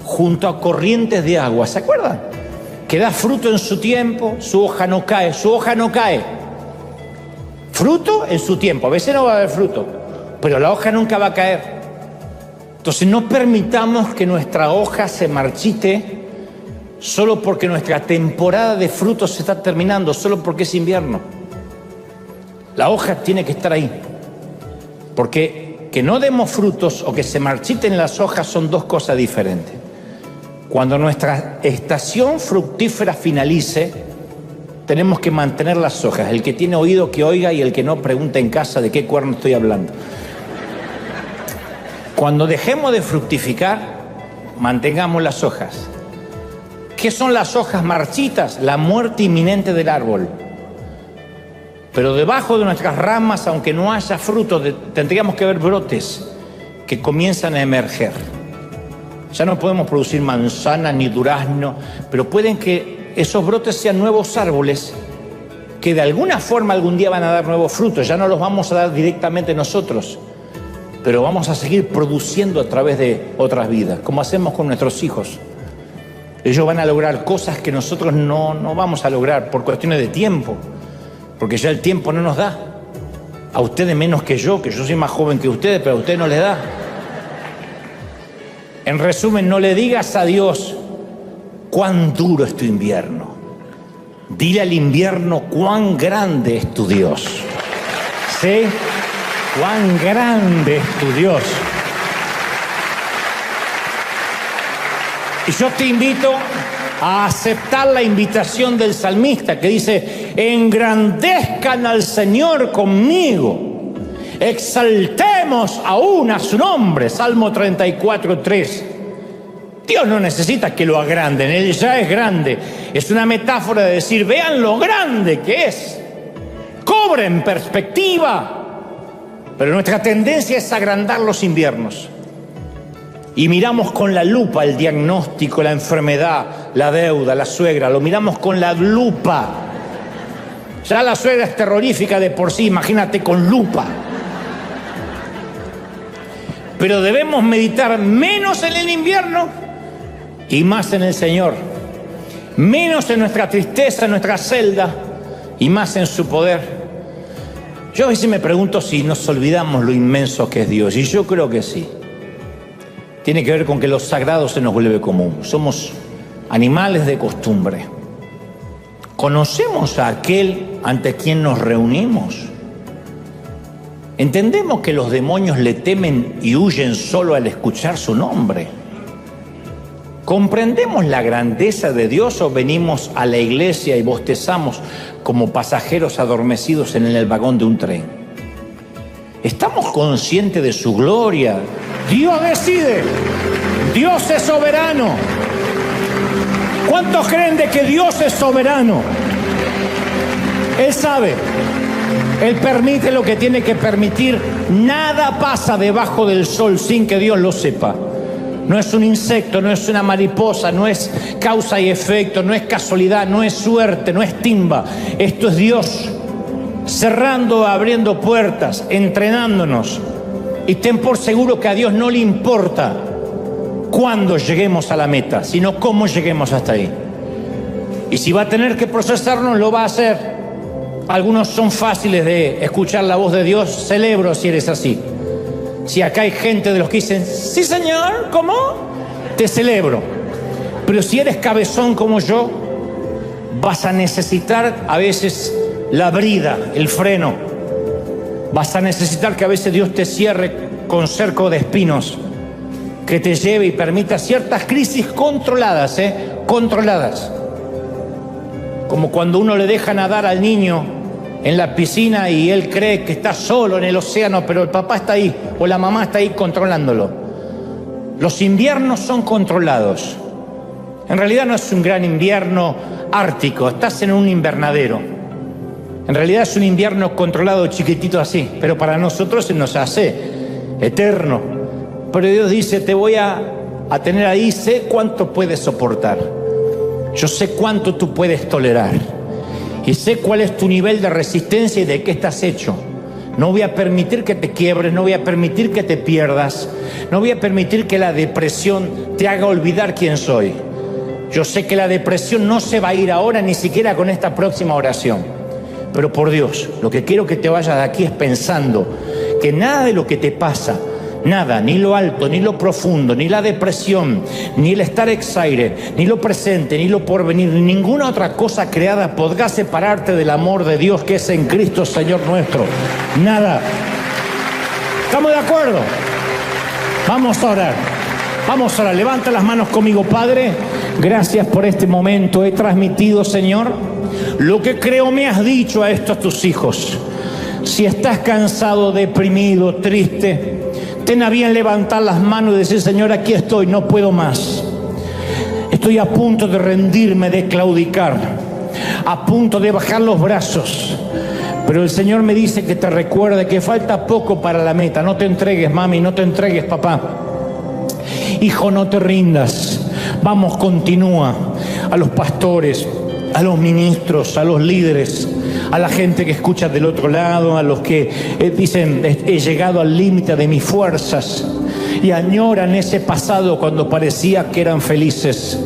junto a corrientes de agua. ¿Se acuerdan? Que da fruto en su tiempo, su hoja no cae, su hoja no cae. Fruto en su tiempo, a veces no va a haber fruto, pero la hoja nunca va a caer. Entonces no permitamos que nuestra hoja se marchite solo porque nuestra temporada de frutos se está terminando, solo porque es invierno. La hoja tiene que estar ahí. Porque que no demos frutos o que se marchiten las hojas son dos cosas diferentes. Cuando nuestra estación fructífera finalice, tenemos que mantener las hojas. El que tiene oído que oiga y el que no pregunte en casa de qué cuerno estoy hablando. Cuando dejemos de fructificar, mantengamos las hojas. ¿Qué son las hojas marchitas? La muerte inminente del árbol. Pero debajo de nuestras ramas, aunque no haya frutos, tendríamos que ver brotes que comienzan a emerger. Ya no podemos producir manzanas ni durazno, pero pueden que esos brotes sean nuevos árboles que de alguna forma algún día van a dar nuevos frutos. Ya no los vamos a dar directamente nosotros, pero vamos a seguir produciendo a través de otras vidas, como hacemos con nuestros hijos. Ellos van a lograr cosas que nosotros no vamos a lograr por cuestiones de tiempo. Porque ya el tiempo no nos da. A ustedes menos que yo soy más joven que ustedes, pero a ustedes no les da. En resumen, no le digas a Dios cuán duro es tu invierno. Dile al invierno cuán grande es tu Dios. ¿Sí? Cuán grande es tu Dios. Y yo te invito a aceptar la invitación del salmista que dice, engrandezcan al Señor conmigo, exaltemos aún a su nombre. Salmo 34:3. Dios no necesita que lo agranden, Él ya es grande. Es una metáfora de decir, vean lo grande que es, cobren perspectiva. Pero nuestra tendencia es agrandar los inviernos. Y miramos con la lupa el diagnóstico, la enfermedad, la deuda, la suegra. Lo miramos con la lupa. Ya la suegra es terrorífica de por sí, imagínate con lupa. Pero debemos meditar menos en el invierno y más en el Señor. Menos en nuestra tristeza, en nuestra celda, y más en su poder. Yo a veces me pregunto si nos olvidamos lo inmenso que es Dios, y yo creo que sí. Tiene que ver con que lo sagrado se nos vuelve común. Somos animales de costumbre. ¿Conocemos a aquel ante quien nos reunimos? ¿Entendemos que los demonios le temen y huyen solo al escuchar su nombre? ¿Comprendemos la grandeza de Dios o venimos a la iglesia y bostezamos como pasajeros adormecidos en el vagón de un tren? ¿Estamos conscientes de su gloria? Dios decide. Dios es soberano. ¿Cuántos creen de que Dios es soberano? Él sabe. Él permite lo que tiene que permitir. Nada pasa debajo del sol sin que Dios lo sepa. No es un insecto, no es una mariposa, no es causa y efecto, no es casualidad, no es suerte, no es timba. Esto es Dios cerrando, abriendo puertas, entrenándonos. Y ten por seguro que a Dios no le importa cuándo lleguemos a la meta, sino cómo lleguemos hasta ahí. Y si va a tener que procesarnos, lo va a hacer. Algunos son fáciles de escuchar la voz de Dios. Celebro si eres así. Si acá hay gente de los que dicen, sí señor, ¿cómo? Te celebro. Pero si eres cabezón como yo, vas a necesitar a veces la brida, el freno. Vas a necesitar que a veces Dios te cierre con cerco de espinos, que te lleve y permita ciertas crisis controladas, controladas. Como cuando uno le deja nadar al niño en la piscina y él cree que está solo en el océano, pero el papá está ahí o la mamá está ahí controlándolo. Los inviernos son controlados. En realidad no es un gran invierno ártico, estás en un invernadero. En realidad es un invierno controlado chiquitito así, pero para nosotros se nos hace eterno. Pero Dios dice, te voy a tener ahí, sé cuánto puedes soportar. Yo sé cuánto tú puedes tolerar. Y sé cuál es tu nivel de resistencia y de qué estás hecho. No voy a permitir que te quiebres, no voy a permitir que te pierdas. No voy a permitir que la depresión te haga olvidar quién soy. Yo sé que la depresión no se va a ir ahora, ni siquiera con esta próxima oración. Pero por Dios, lo que quiero que te vayas de aquí es pensando que nada de lo que te pasa, nada, ni lo alto, ni lo profundo, ni la depresión, ni el estar exaire, ni lo presente, ni lo porvenir, ni ninguna otra cosa creada podrá separarte del amor de Dios que es en Cristo Señor nuestro. Nada. ¿Estamos de acuerdo? Vamos a orar. Vamos a orar. Levanta las manos conmigo, Padre. Gracias por este momento. He transmitido, Señor, lo que creo me has dicho a estos tus hijos. Si estás cansado, deprimido, triste, ten a bien levantar las manos y decir, Señor, aquí estoy, no puedo más. Estoy a punto de rendirme, de claudicar, a punto de bajar los brazos. Pero el Señor me dice que te recuerde que falta poco para la meta. No te entregues, mami, no te entregues, papá. Hijo, no te rindas. Vamos, continúa. A los pastores, a los ministros, a los líderes, a la gente que escucha del otro lado, a los que dicen, he llegado al límite de mis fuerzas, y añoran ese pasado cuando parecía que eran felices.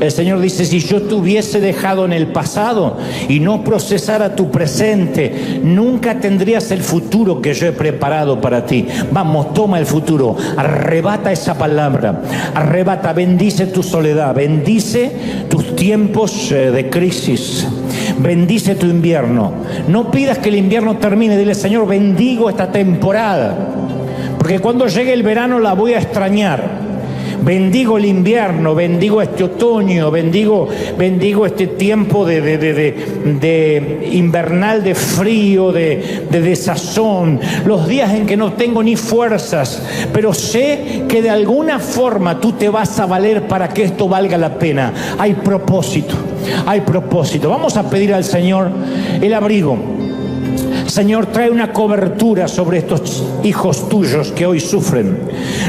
El Señor dice, si yo te hubiese dejado en el pasado y no procesara tu presente, nunca tendrías el futuro que yo he preparado para ti. Vamos, toma el futuro, arrebata esa palabra, arrebata, bendice tu soledad, bendice tus tiempos de crisis, bendice tu invierno. No pidas que el invierno termine, dile, Señor, bendigo esta temporada, porque cuando llegue el verano la voy a extrañar. Bendigo el invierno, bendigo este otoño, bendigo este tiempo de invernal, de frío, de desazón, los días en que no tengo ni fuerzas, pero sé que de alguna forma tú te vas a valer para que esto valga la pena. Hay propósito, hay propósito. Vamos a pedir al Señor el abrigo. Señor, trae una cobertura sobre estos hijos tuyos que hoy sufren,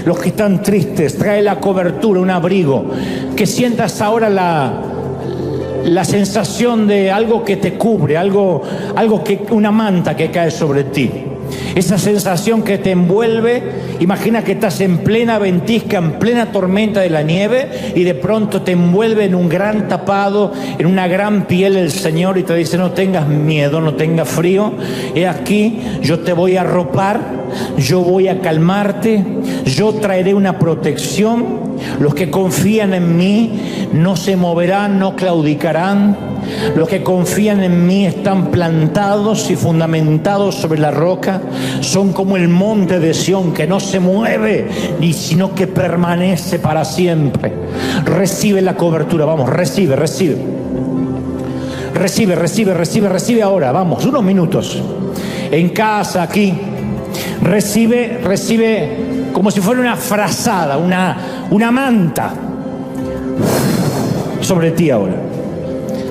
los que están tristes. Trae la cobertura, un abrigo, que sientas ahora la sensación de algo que te cubre, algo que una manta que cae sobre ti. Esa sensación que te envuelve, imagina que estás en plena ventisca, en plena tormenta de la nieve, y de pronto te envuelve en un gran tapado, en una gran piel el Señor, y te dice: no tengas miedo, no tengas frío, he aquí, yo te voy a arropar, yo voy a calmarte, yo traeré una protección. Los que confían en mí no se moverán, no claudicarán. Los que confían en mí están plantados y fundamentados sobre la roca. Son como el monte de Sión, que no se mueve, sino que permanece para siempre. Recibe la cobertura, vamos, recibe. Recibe ahora, vamos, unos minutos. En casa, aquí, recibe como si fuera una frazada, una manta sobre ti ahora.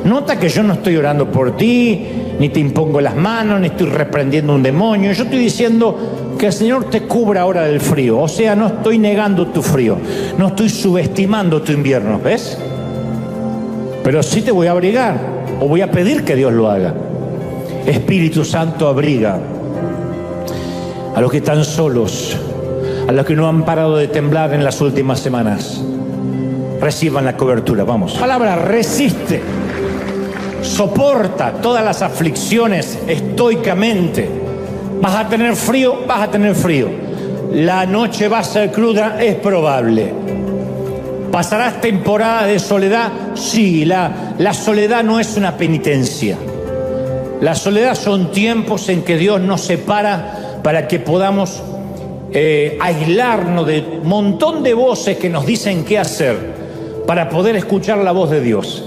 Nota que yo no estoy orando por ti, ni te impongo las manos, ni estoy reprendiendo un demonio. Yo estoy diciendo que el Señor te cubra ahora del frío. O sea, no estoy negando tu frío, no estoy subestimando tu invierno, ¿ves? Pero sí te voy a abrigar, o voy a pedir que Dios lo haga. Espíritu Santo, abriga a los que están solos, a los que no han parado de temblar en las últimas semanas. Reciban la cobertura, vamos. Palabra: resiste. Soporta todas las aflicciones estoicamente. Vas a tener frío, La noche va a ser cruda, es probable. ¿Pasarás temporadas de soledad? Sí, la soledad no es una penitencia. La soledad son tiempos en que Dios nos separa para que podamos aislarnos de un montón de voces que nos dicen qué hacer para poder escuchar la voz de Dios.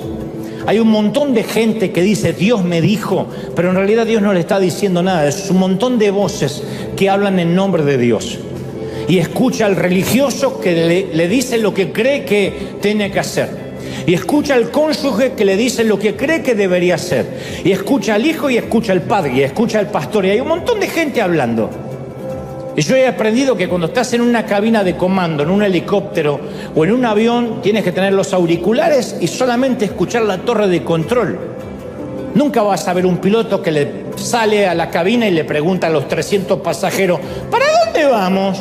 Hay un montón de gente que dice: Dios me dijo, pero en realidad Dios no le está diciendo nada. Es un montón de voces que hablan en nombre de Dios. Y escucha al religioso que le dice lo que cree que tiene que hacer. Y escucha al cónyuge que le dice lo que cree que debería hacer. Y escucha al hijo y escucha al padre y escucha al pastor. Y hay un montón de gente hablando. Y yo he aprendido que cuando estás en una cabina de comando, en un helicóptero o en un avión, tienes que tener los auriculares y solamente escuchar la torre de control. Nunca vas a ver un piloto que le sale a la cabina y le pregunta a los 300 pasajeros: ¿para dónde vamos?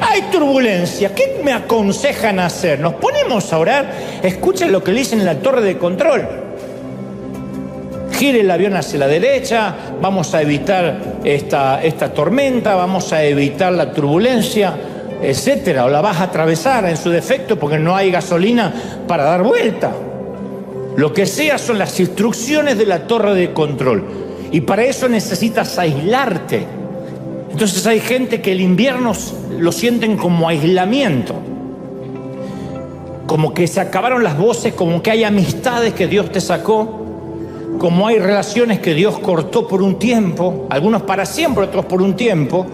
Hay turbulencia, ¿qué me aconsejan hacer? Nos ponemos a orar. Escuchen lo que le dicen en la torre de control. Gire el avión hacia la derecha, vamos a evitar esta tormenta, vamos a evitar la turbulencia, etcétera. O la vas a atravesar en su defecto porque no hay gasolina para dar vuelta. Lo que sea son las instrucciones de la torre de control. Y para eso necesitas aislarte. Entonces hay gente que el invierno lo sienten como aislamiento. Como que se acabaron las voces, como que hay amistades que Dios te sacó. Como hay relaciones que Dios cortó por un tiempo, algunos para siempre, otros por un tiempo.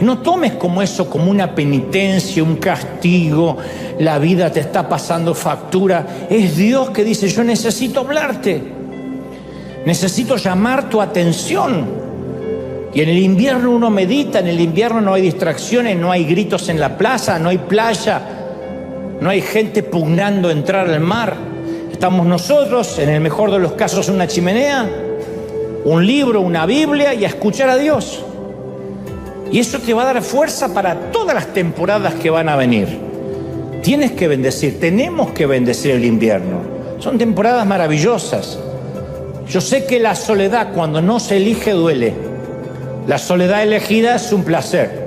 Y no tomes como eso, como una penitencia, un castigo, la vida te está pasando factura. Es Dios que dice: yo necesito hablarte, necesito llamar tu atención. Y en el invierno uno medita, en el invierno no hay distracciones, no hay gritos en la plaza, no hay playa, no hay gente pugnando entrar al mar. Estamos nosotros, en el mejor de los casos, una chimenea, un libro, una Biblia, y a escuchar a Dios. Y eso te va a dar fuerza para todas las temporadas que van a venir. Tienes que bendecir, tenemos que bendecir el invierno. Son temporadas maravillosas. Yo sé que la soledad, cuando no se elige, duele. La soledad elegida es un placer.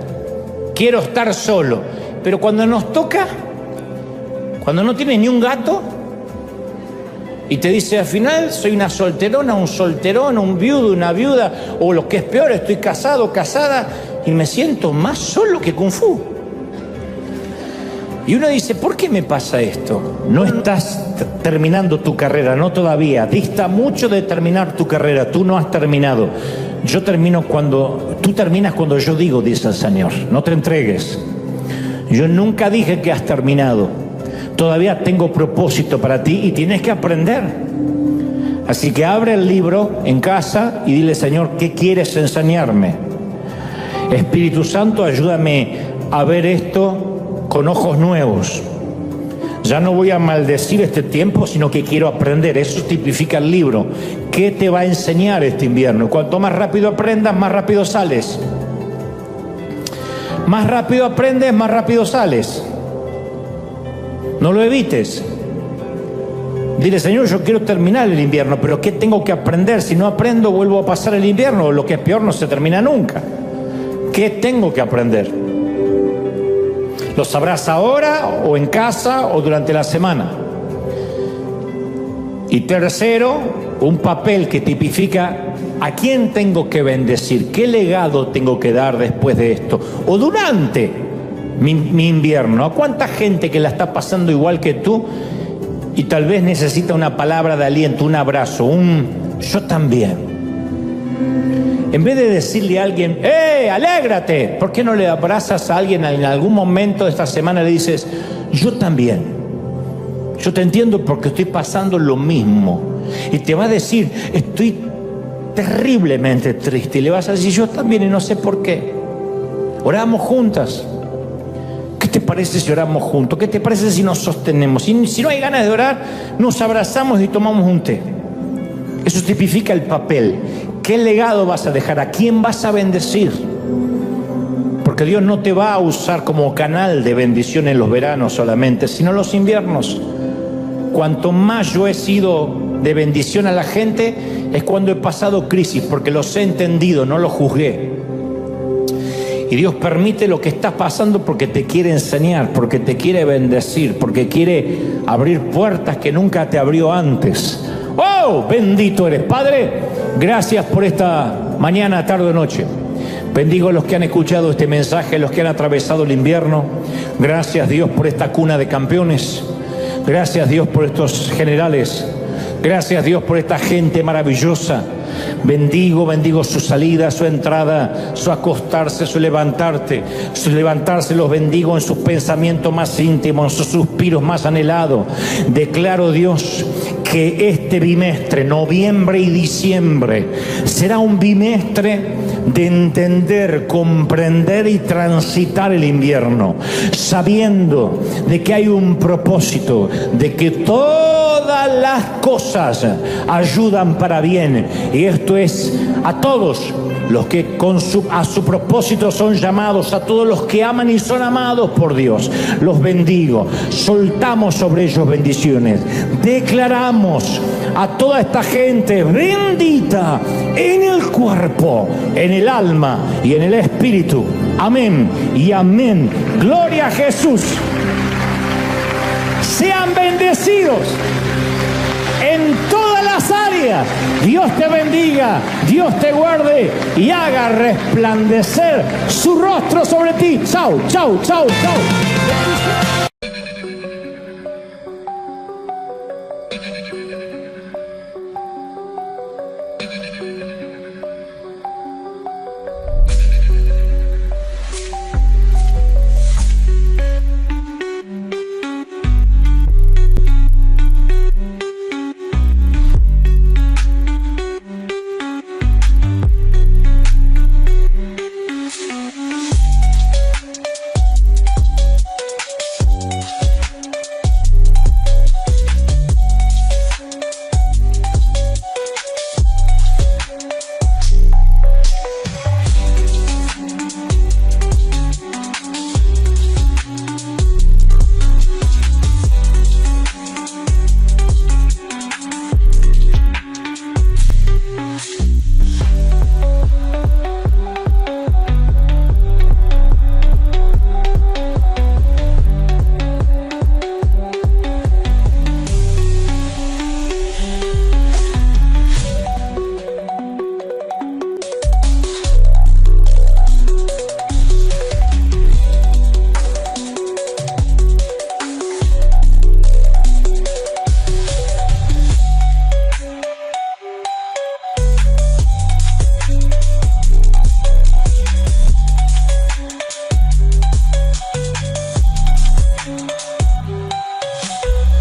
Quiero estar solo. Pero cuando nos toca, cuando no tienes ni un gato, y te dice: al final soy una solterona, un solterón, un viudo, una viuda, o lo que es peor, estoy casado, casada, y me siento más solo que Kung Fu. Y uno dice: ¿por qué me pasa esto? No estás terminando tu carrera, no todavía. Dista mucho de terminar tu carrera, tú no has terminado. Tú terminas cuando yo digo, dice el Señor. No te entregues. Yo nunca dije que has terminado. Todavía tengo propósito para ti y tienes que aprender. Así que abre el libro en casa y dile: Señor, ¿qué quieres enseñarme? Espíritu Santo, ayúdame a ver esto con ojos nuevos. Ya no voy a maldecir este tiempo, sino que quiero aprender. Eso tipifica el libro. ¿Qué te va a enseñar este invierno? Cuanto más rápido aprendas, más rápido sales. Más rápido aprendes, más rápido sales. No lo evites. Dile, Señor, yo quiero terminar el invierno, pero ¿qué tengo que aprender? Si no aprendo, vuelvo a pasar el invierno, o lo que es peor, no se termina nunca. ¿Qué tengo que aprender? Lo sabrás ahora, o en casa, o durante la semana. Y tercero, un papel que tipifica a quién tengo que bendecir, qué legado tengo que dar después de esto, o durante mi invierno. ¿A cuánta gente que la está pasando igual que tú y tal vez necesita una palabra de aliento, un abrazo, un yo también? En vez de decirle a alguien, alégrate, ¿por qué no le abrazas a alguien en algún momento de esta semana y le dices, yo también, yo te entiendo porque estoy pasando lo mismo? Y te va a decir, estoy terriblemente triste, y le vas a decir, yo también, y no sé por qué. Oramos juntas. ¿Qué te parece si oramos juntos? ¿Qué te parece si nos sostenemos? Si no hay ganas de orar, nos abrazamos y tomamos un té. Eso tipifica el papel. ¿Qué legado vas a dejar? ¿A quién vas a bendecir? Porque Dios no te va a usar como canal de bendición en los veranos solamente, sino en los inviernos. Cuanto más yo he sido de bendición a la gente, es cuando he pasado crisis, porque los he entendido, no los juzgué. Y Dios permite lo que estás pasando porque te quiere enseñar, porque te quiere bendecir, porque quiere abrir puertas que nunca te abrió antes. ¡Oh! Bendito eres, Padre. Gracias por esta mañana, tarde o noche. Bendigo a los que han escuchado este mensaje, los que han atravesado el invierno. Gracias, Dios, por esta cuna de campeones. Gracias, Dios, por estos generales. Gracias, Dios, por esta gente maravillosa. Bendigo su salida, su entrada, su acostarse, su levantarse, los bendigo en sus pensamientos más íntimos, en sus suspiros más anhelados. Declaro, Dios, que este bimestre, noviembre y diciembre, será un bimestre de entender, comprender y transitar el invierno, sabiendo de que hay un propósito, de que todas las cosas ayudan para bien. Y esto es a todos los que a su propósito son llamados, a todos los que aman y son amados por Dios. Los bendigo. Soltamos sobre ellos bendiciones. Declaramos a toda esta gente bendita en el cuerpo, en el alma y en el espíritu. Amén y amén. Gloria a Jesús. Sean bendecidos en todas las áreas. Dios te bendiga, Dios te guarde y haga resplandecer su rostro sobre ti. Chau, chau, chau, chau.